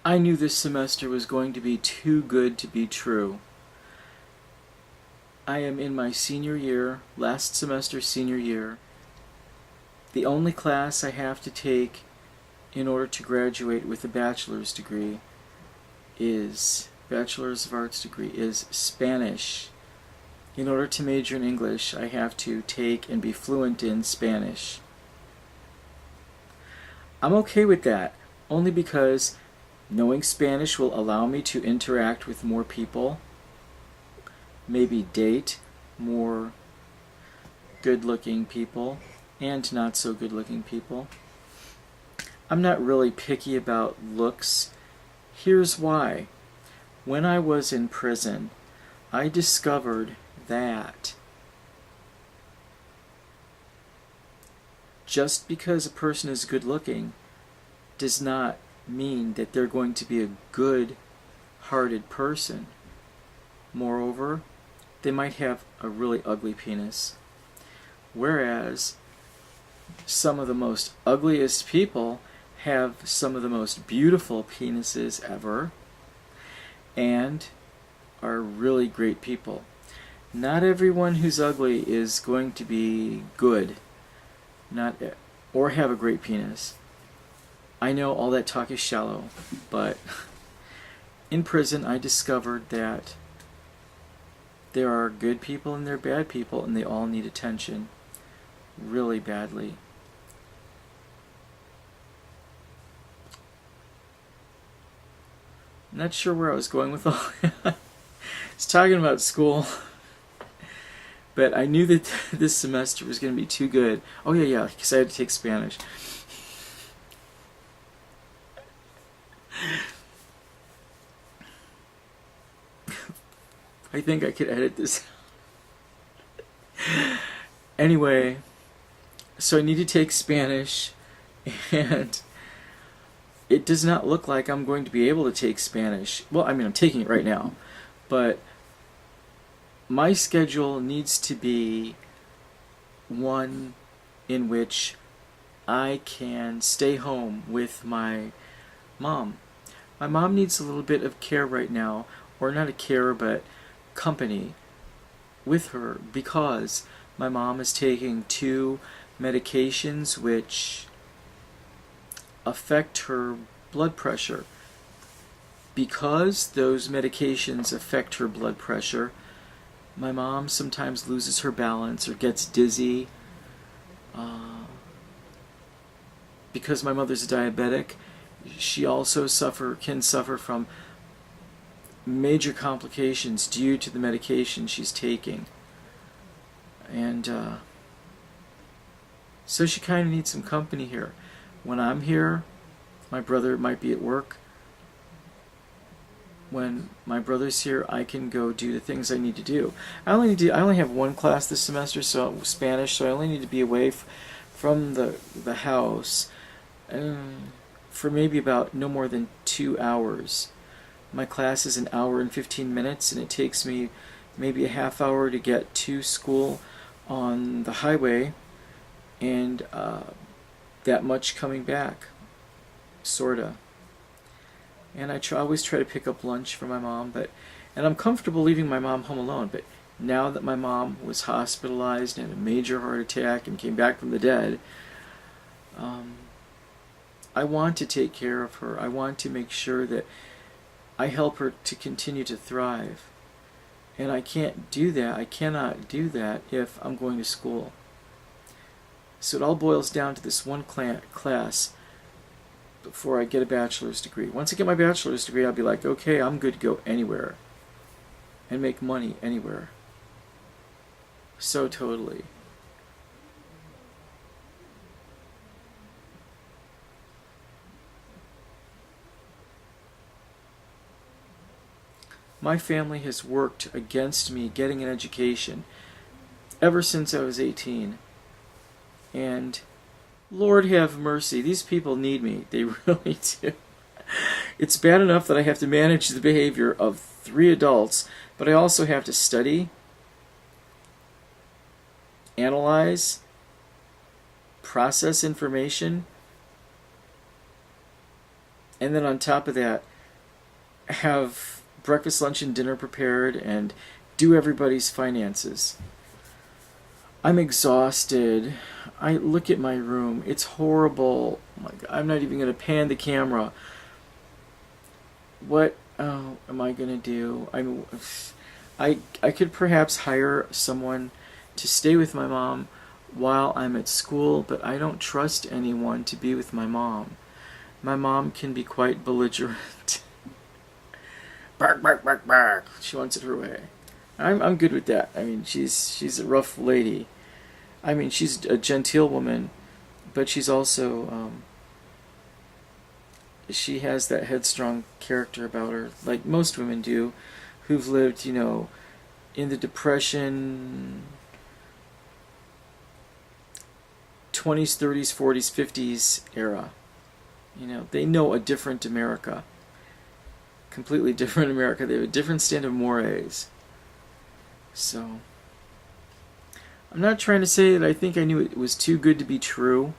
I knew this semester was going to be too good to be true. I am in my senior year, last semester senior year. The only class I have to take in order to graduate with a bachelor's degree is, Bachelor's of Arts degree, is Spanish. In order to major in English, I have to take and be fluent in Spanish. I'm okay with that, only because knowing Spanish will allow me to interact with more people, maybe date more good-looking people and not so good-looking people. I'm not really picky about looks. Here's why. When I was in prison, I discovered that just because a person is good-looking does not mean that they're going to be a good-hearted person. Moreover, they might have a really ugly penis. Whereas some of the most ugliest people have some of the most beautiful penises ever and are really great people. Not everyone who's ugly is going to be good, or have a great penis. I know all that talk is shallow, but in prison I discovered that there are good people and there are bad people, and they all need attention really badly. I'm not sure where I was going with all that. It's talking about school. But I knew that this semester was going to be too good. Oh yeah, because I had to take Spanish. I think I could edit this. Anyway, so I need to take Spanish, and it does not look like I'm going to be able to take Spanish. Well, I mean, I'm taking it right now, but my schedule needs to be one in which I can stay home with my mom. My mom needs a little bit of care right now, or not a care, but company with her, because my mom is taking 2 medications which affect her blood pressure. Because those medications affect her blood pressure, my mom sometimes loses her balance or gets dizzy. Because my mother's a diabetic, she also can suffer from major complications due to the medication she's taking. And so she kind of needs some company here. When I'm here, my brother might be at work. When my brother's here, I can go do the things I need to do. I only have 1 class this semester, so Spanish, so I only need to be away from the house for maybe about no more than 2 hours. My class is 1 hour and 15 minutes, and it takes me maybe a half hour to get to school on the highway, and that much coming back, sorta. And I always try to pick up lunch for my mom, and I'm comfortable leaving my mom home alone, but now that my mom was hospitalized and had a major heart attack and came back from the dead, I want to take care of her. I want to make sure that I help her to continue to thrive. And I can't do that. I cannot do that if I'm going to school. So it all boils down to this 1 class before I get a bachelor's degree. Once I get my bachelor's degree, I'll be like, okay, I'm good to go anywhere and make money anywhere. So totally. My family has worked against me getting an education ever since I was 18. And Lord have mercy, these people need me. They really do. It's bad enough that I have to manage the behavior of 3 adults, but I also have to study, analyze, process information, and then on top of that, have breakfast, lunch, and dinner prepared and do everybody's finances. I'm exhausted. I look at my room. It's horrible. Oh my God, I'm not even going to pan the camera. What am I going to do? I could perhaps hire someone to stay with my mom while I'm at school, but I don't trust anyone to be with my mom. My mom can be quite belligerent. Bark, bark, bark, bark. She wants it her way. I'm good with that. I mean, she's a rough lady. I mean, she's a genteel woman, but she's also she has that headstrong character about her, like most women do, who've lived, you know, in the Depression, 20s, 30s, 40s, 50s era. You know, they know a different America. Completely different America. They have a different standard of mores. So, I'm not trying to say that I think I knew it was too good to be true,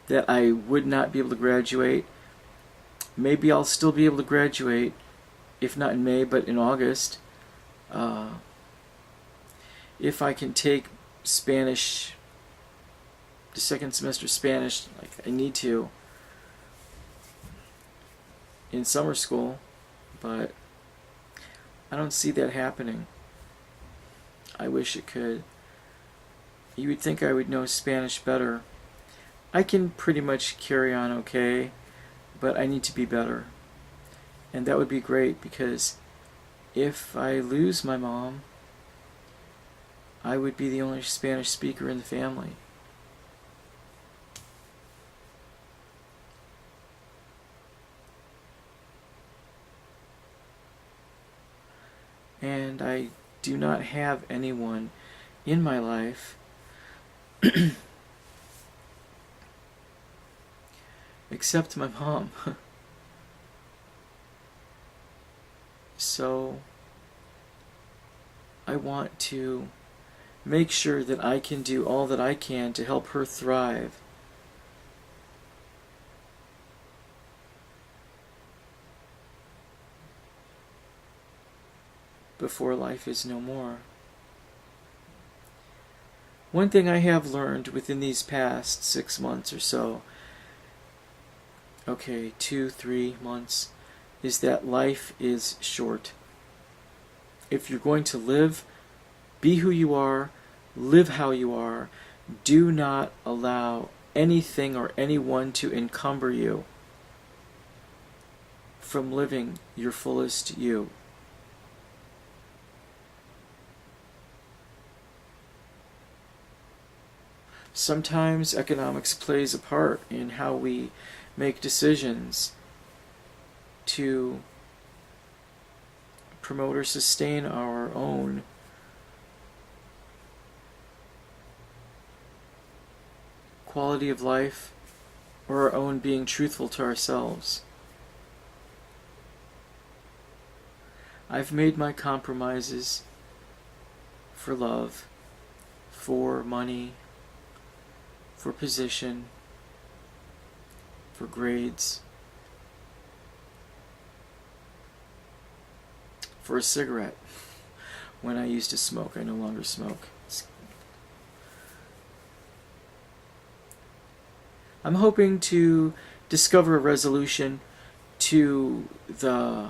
that I would not be able to graduate. Maybe I'll still be able to graduate, if not in May, but in August. If I can take Spanish, the second semester Spanish, like I need to, in summer school, but I don't see that happening. I wish it could. You would think I would know Spanish better. I can pretty much carry on okay, but I need to be better. And that would be great, because if I lose my mom, I would be the only Spanish speaker in the family. And I do not have anyone in my life except my mom. So I want to make sure that I can do all that I can to help her thrive. Before life is no more. One thing I have learned within these past 6 months or so, 2-3 months, is that life is short. If you're going to live, be who you are, live how you are. Do not allow anything or anyone to encumber you from living your fullest you. Sometimes economics plays a part in how we make decisions to promote or sustain our own quality of life, or our own being truthful to ourselves. I've made my compromises for love, for money, for position, for grades, for a cigarette. When I used to smoke, I no longer smoke. I'm hoping to discover a resolution to the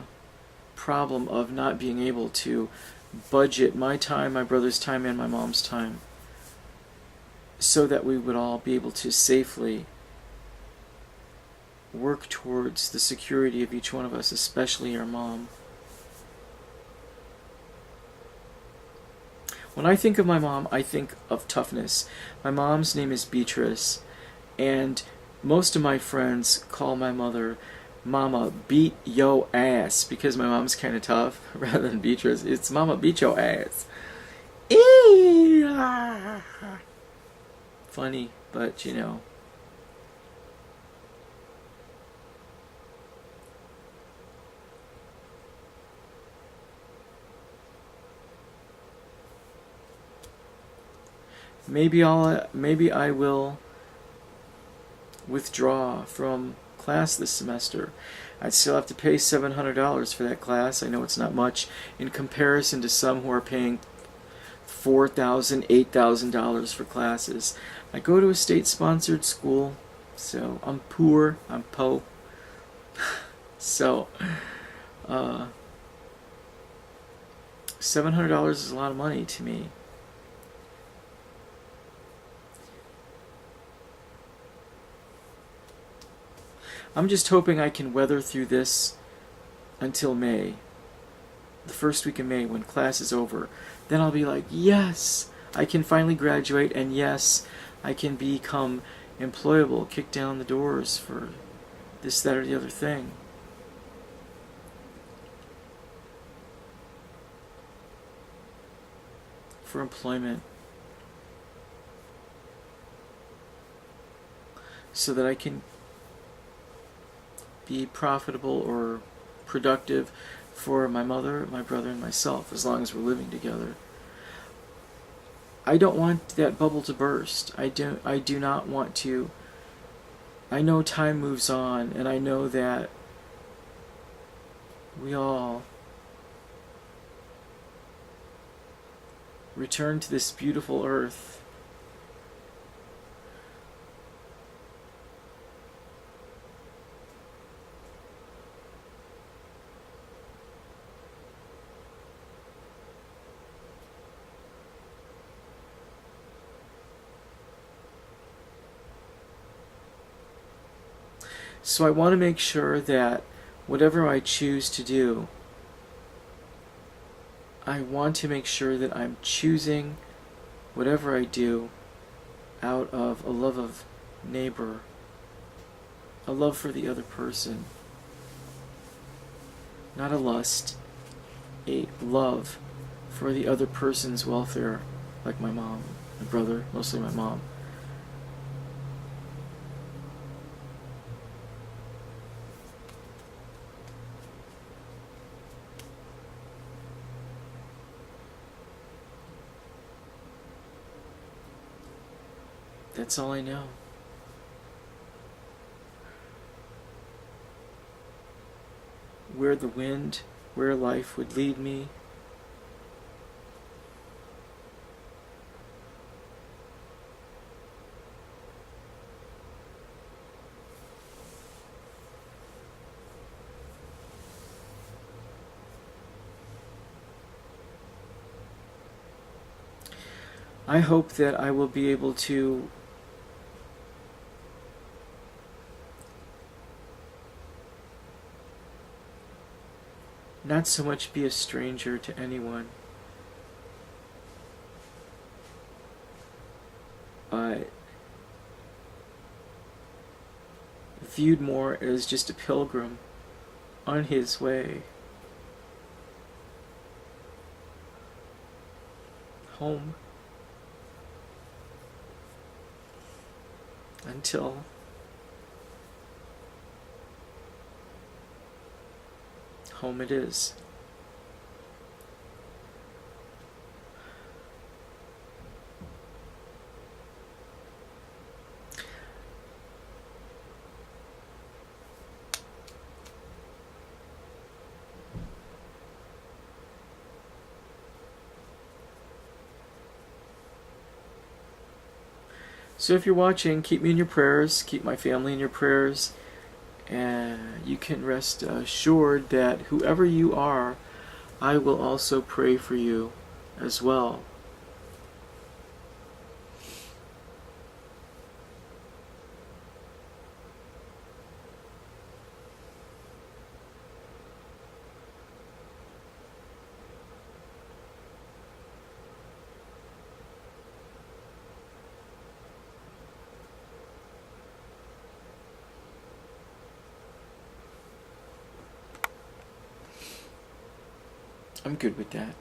problem of not being able to budget my time, my brother's time, and my mom's time, so that we would all be able to safely work towards the security of each one of us, especially our mom. When I think of my mom, I think of toughness. My mom's name is Beatrice, and most of my friends call my mother Mama Beat Yo Ass, because my mom's kind of tough, rather than Beatrice. It's Mama Beat Yo Ass. Funny, but you know. Maybe I will withdraw from class this semester. I'd still have to pay $700 for that class. I know it's not much in comparison to some who are paying $4,000, $8,000 for classes. I go to a state-sponsored school, so I'm poor, I'm po. So, $700 is a lot of money to me. I'm just hoping I can weather through this until May. The first week of May, when class is over. Then I'll be like, yes, I can finally graduate, and yes, I can become employable, kick down the doors for this, that, or the other thing. For employment. So that I can be profitable or productive for my mother, my brother, and myself, as long as we're living together. I don't want that bubble to burst. I do not want to. I know time moves on, and I know that we all return to this beautiful earth. So I want to make sure that whatever I choose to do, I want to make sure that I'm choosing whatever I do out of a love of neighbor, a love for the other person, not a lust, a love for the other person's welfare, like my mom, my brother, mostly my mom. That's all I know. Where the wind, where life would lead me. I hope that I will be able to not so much be a stranger to anyone, but viewed more as just a pilgrim on his way home, until home it is. So if you're watching, keep me in your prayers, keep my family in your prayers, and you can rest assured that whoever you are, I will also pray for you as well. I'm good with that.